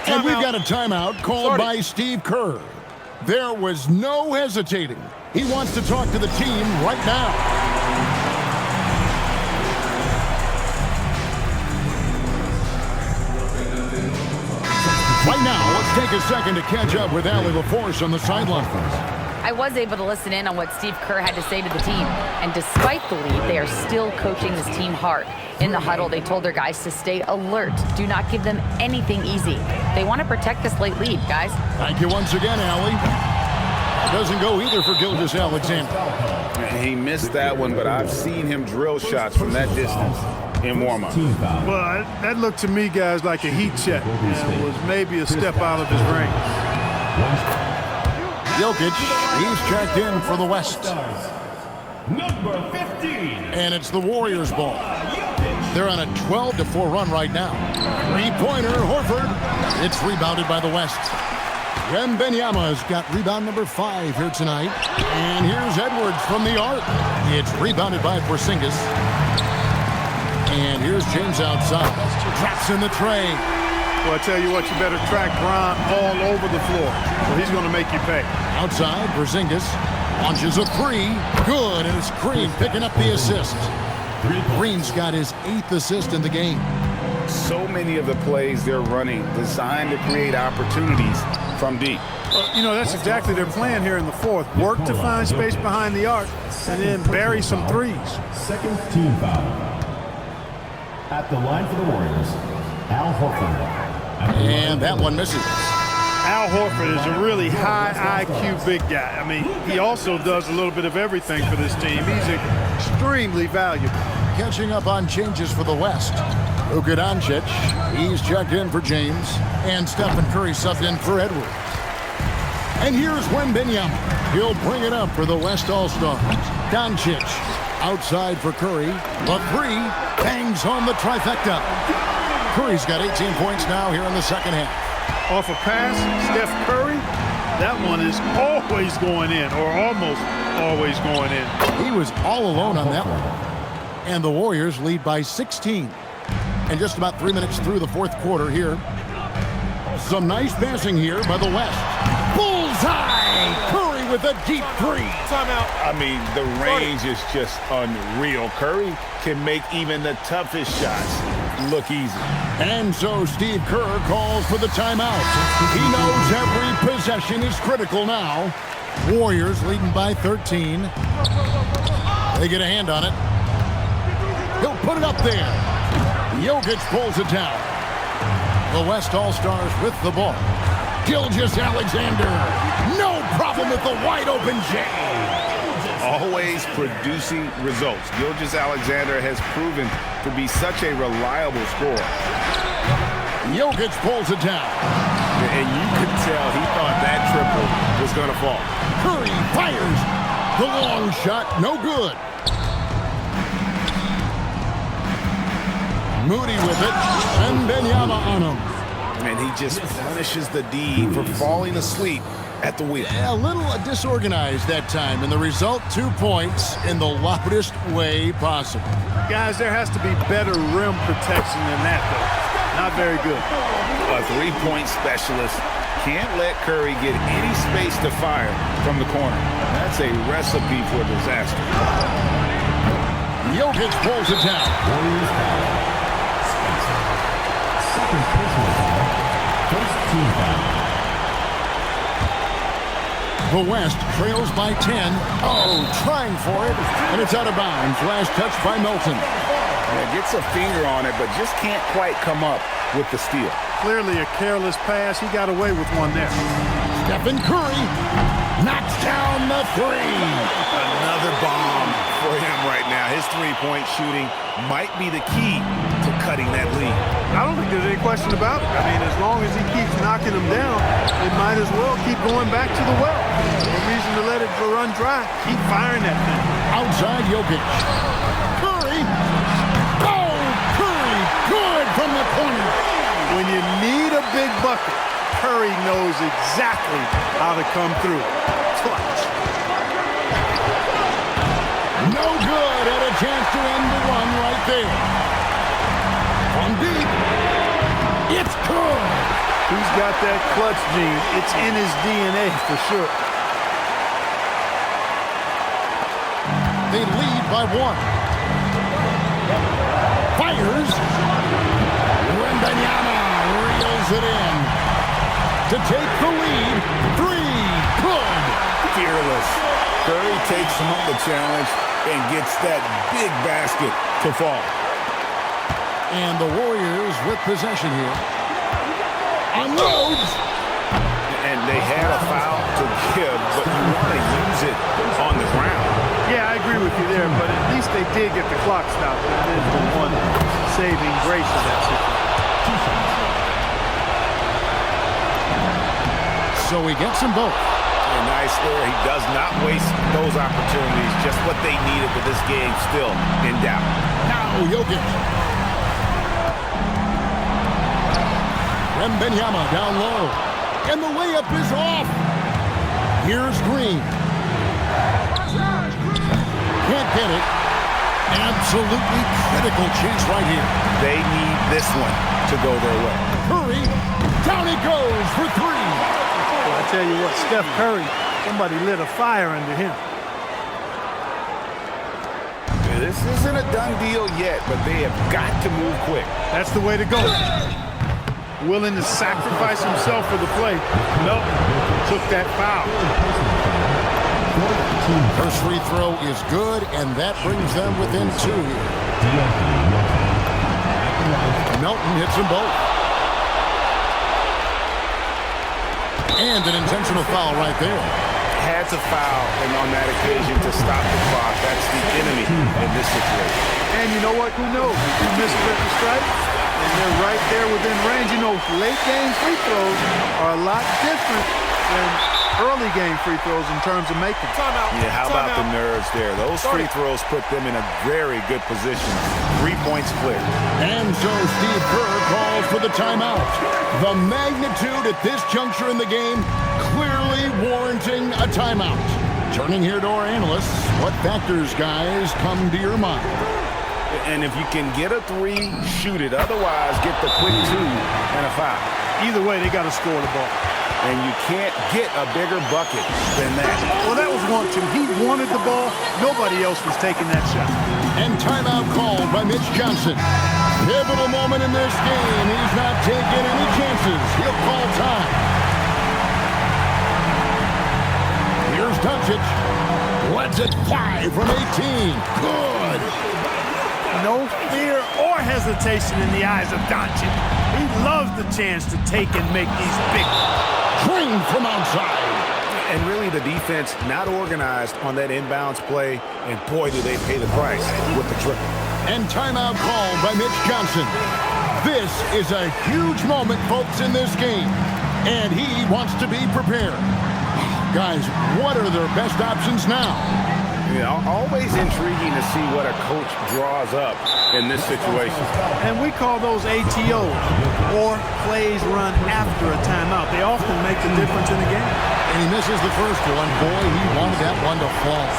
And we've got a timeout called by Steve Kerr. There was no hesitating. He wants to talk to the team right now. Right now, let's take a second to catch up with Allie LaForce on the sideline. I was able to listen in on what Steve Kerr had to say to the team. And despite the lead, they are still coaching this team hard. In the huddle, they told their guys to stay alert. Do not give them anything easy. They want to protect this late lead, guys. Thank you once again, Allie. That doesn't go either for Gilgeous-Alexander. He missed that one, but I've seen him drill shots from that distance in warm-up. Well, that looked to me, guys, like a heat check. And was maybe a step out of his range. Jokic, he's checked in for the West. Number 15. And it's the Warriors' ball. They're on a 12-4 run right now. Three-pointer, Horford. It's rebounded by the West. Wembanyama has got rebound number 5 here tonight. And here's Edwards from the arc. It's rebounded by Porzingis. And here's James outside. Drops in the tray. Well, I tell you what, you better track Bron all over the floor. So he's going to make you pay. Outside, Porzingis launches a 3. Good, and it's Green picking up the assist. Green's got his 8th assist in the game. So many of the plays they're running designed to create opportunities from deep. Well, you know, that's exactly their plan here in the fourth. Work to find space behind the arc and then bury some threes. Second team foul. At the line for the Warriors, Al Horford. And that one misses. Al Horford is a really high IQ big guy. I mean, he also does a little bit of everything for this team. He's extremely valuable. Catching up on changes for the West. Luka Doncic, he's checked in for James, and Stephen Curry subbed in for Edwards. And here's Wembanyama. He'll bring it up for the West All-Stars. Doncic outside for Curry. The three bangs on the trifecta. Curry's got 18 points now here in the second half. Off a pass, Steph Curry, that one is always going in, or almost always going in. He was all alone on that one. And the Warriors lead by 16. And just about 3 minutes through the fourth quarter here. Some nice passing here by the West. Bullseye! Curry with a deep three. Timeout. I mean, the range is just unreal. Curry can make even the toughest shots look easy. And so Steve Kerr calls for the timeout. He knows every possession is critical now. Warriors leading by 13. They get a hand on it. He'll put it up there. Jokic pulls it down. The West All-Stars with the ball. Gilgeous-Alexander. No problem with the wide-open J. Always producing results. Gilgeous-Alexander has proven to be such a reliable scorer. Jokic pulls it down. And you could tell he thought that triple was going to fall. Curry fires. The long shot, no good. Moody with it, and Wembanyama on him. And he just punishes the D for falling asleep at the wheel. A little disorganized that time, and the result, 2 points in the loudest way possible. Guys, there has to be better rim protection than that, though. Not very good. A three-point specialist can't let Curry get any space to fire from the corner. That's a recipe for disaster. Jokic pulls it down. The West trails by 10. Oh, trying for it, and it's out of bounds. Last touch by Melton. Yeah, gets a finger on it, but just can't quite come up with the steal. Clearly a careless pass. He got away with one there. Stephen Curry knocks down the three. Another bomb for him right now. His three-point shooting might be the key to cutting that lead. I don't think there's any question about it. I mean, as long as he keeps knocking them down, they might as well keep going back to the well. No reason to let it run dry. Keep firing that thing. Outside Jokic. Curry. Oh, Curry. Good from the corner. When you need a big bucket, Curry knows exactly how to come through. Clutch. No good. Had a chance to end the run right there. From deep. It's good. He's got that clutch gene. It's in his DNA for sure. They lead by 1. Fires. Wembanyama reels it in to take the lead. 3. Good. Fearless. Curry takes the challenge and gets that big basket to fall. And the Warriors with possession here. Unloads. And they had a foul to give, but you want to use it on the ground. Yeah, I agree with you there, but at least they did get the clock stopped. That is the one saving grace of that situation. So he gets them both. And nice there. He does not waste those opportunities. Just what they needed with this game still in doubt. Now Jokic. Wembanyama down low. And the layup is off. Here's Green. Can't get it. Absolutely critical chance right here. They need this one to go their way. Curry. Down he goes for 3. Well, I tell you what, Steph Curry, somebody lit a fire under him. This isn't a done deal yet, but they have got to move quick. That's the way to go. Willing to sacrifice himself for the play. Nope. Took that foul. First free throw is good, and that brings them within 2 here. Melton hits them both. And an intentional foul right there. Had to foul and on that occasion to stop the clock. That's the enemy in this situation. And you know what? Who knows? If you miss a strike, and they're right there within range. You know, late game free throws are a lot different than early game free throws in terms of making. Yeah, how about the nerves there? Those free throws put them in a very good position. 3 points clear. And so Steve Kerr calls for the timeout. The magnitude at this juncture in the game clearly warranting a timeout. Turning here to our analysts, what factors, guys, come to your mind? And if you can get a 3, shoot it. Otherwise, get the quick 2 and a foul. Either way, they got to score the ball. And you can't get a bigger bucket than that. Well, that was 1-2. He wanted the ball. Nobody else was taking that shot. And timeout called by Mitch Johnson. Pivotal moment in this game. He's not taking any chances. He'll call time. Here's Doncic. Lets it fly from 18. Good. No fear or hesitation in the eyes of Doncic. He loves the chance to take and make these big. Drained from outside. And really the defense not organized on that inbounds play, and boy, do they pay the price with the triple. And timeout called by Mitch Johnson. This is a huge moment, folks, in this game, and he wants to be prepared. Guys, what are their best options now? Yeah, always intriguing to see what a coach draws up in this situation. And we call those ATOs, or plays run after a timeout. They often make the difference in the game. And he misses the first one. Boy, he wanted that one to fall.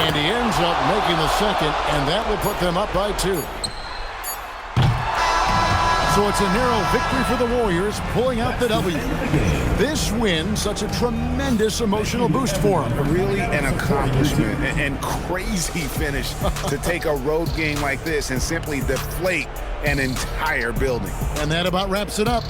And he ends up making the second, and that will put them up by 2. So it's a narrow victory for the Warriors, pulling out the W. This win, such a tremendous emotional boost for them. Really an accomplishment and crazy finish to take a road game like this and simply deflate an entire building. And that about wraps it up.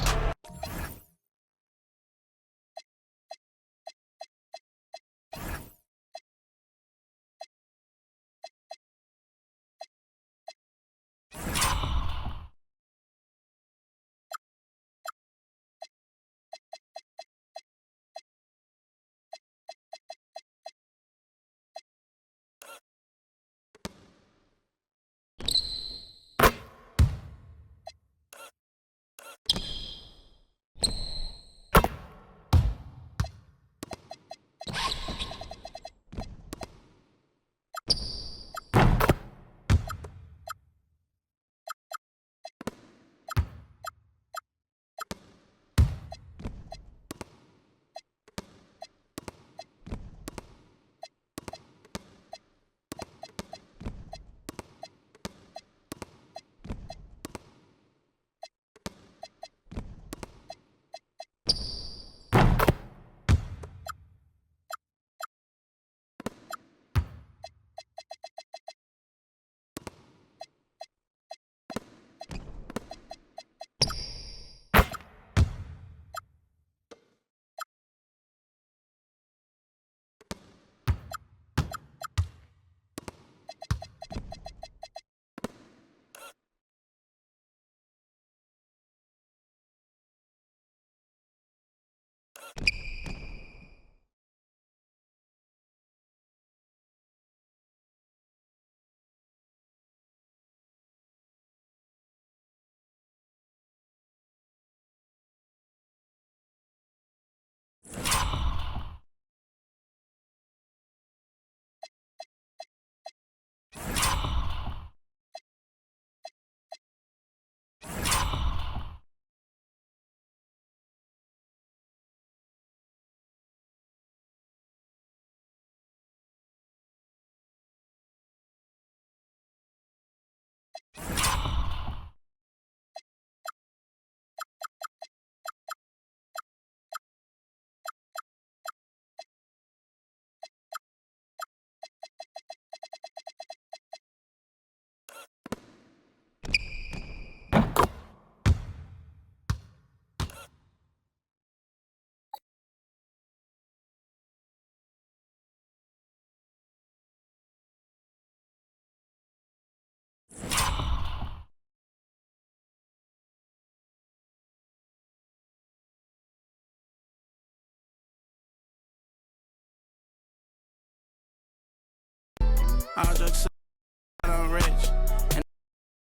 I just